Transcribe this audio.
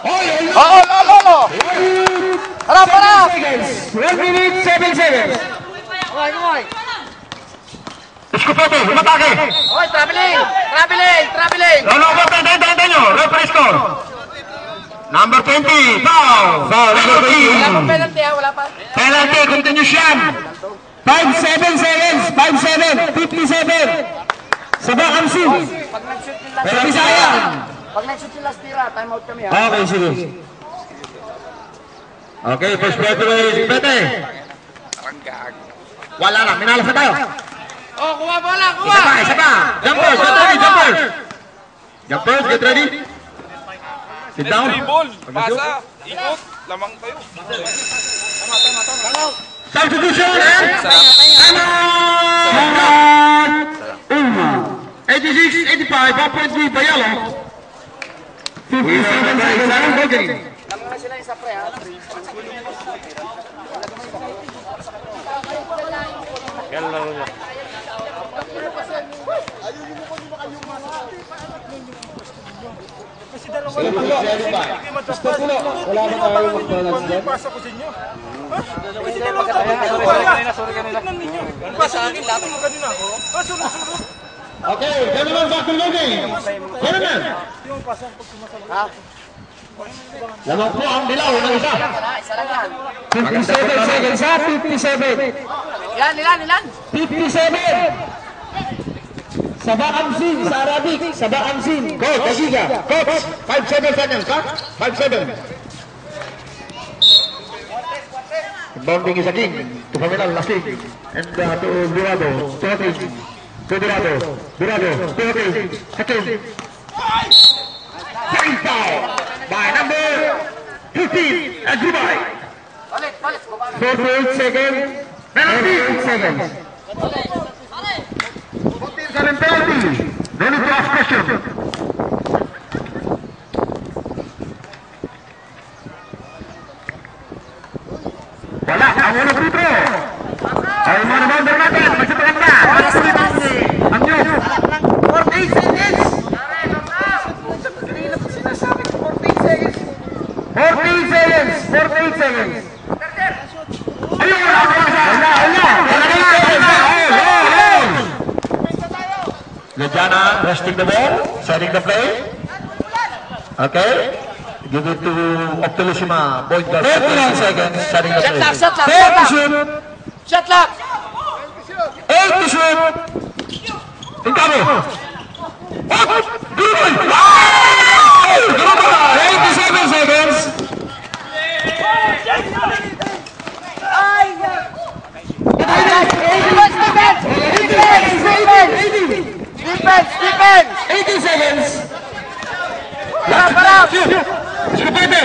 Lolo! Harap! 1 minute, 7 seconds. Kumay! Escopeto, umatake. Okay, traveling! Lolo, tayo nyo. Referee score. Number 20, foul. Wala pang penalty ha, wala pa. Penalty, continuous yan. 5-7 seconds. 5-7. 57. Sabak Amsin. Pag nag-shoot yung last Pero Bisaya. Pag nag-shoot yung last tira, time out kami ha. Okay, sige. Okay, first play to Pete. Wala na, minalas na tayo. Oh, kuha bola! Isa pa. Jumpers, get ready, jumpers. Jumpers, get ready. Sit down. Ball, pasa, ikot, lamang tayo. Substitution and time out. 86-85, 1.3 Bayalo. 57 seconds, Bulgari. Tama na sila isa pre ha. Wala na kayo mag-balance dyan? Pasa ko sa inyo. Pasa akin lahat. Okay, gentlemen, back to loading. Gentlemen. Lamang po ang dilaw ng isa. Isa lang yan. 57 seconds ha, 57. Ilan? 57. Sabak Amsin sa Arabic. Sabak Amsin. Coach, Kagiga. Coach, 5-7 seconds, ha? 5-7. Bounding is a king. To Paminal, last king. And to Durado, Turking. To Durado, Turking. Hakim. Second foul by number 15 at Dubai. Palit. 48 seconds. 48 seconds. 14-7 penalty. No need to ask question. Wala, ang unang free throw. Ay, mga number natin, magsitukan na. Ang news. 48 seconds! 48 seconds. Ayun, wala. Lejana resting the ball, setting the play. Okay. Give it to Optilusima, point guard. 13 seconds, setting the play. Shot lock! 8 to shoot. Tingkabo. 87 seconds. Defense! 80 seconds. Harap! Escopete.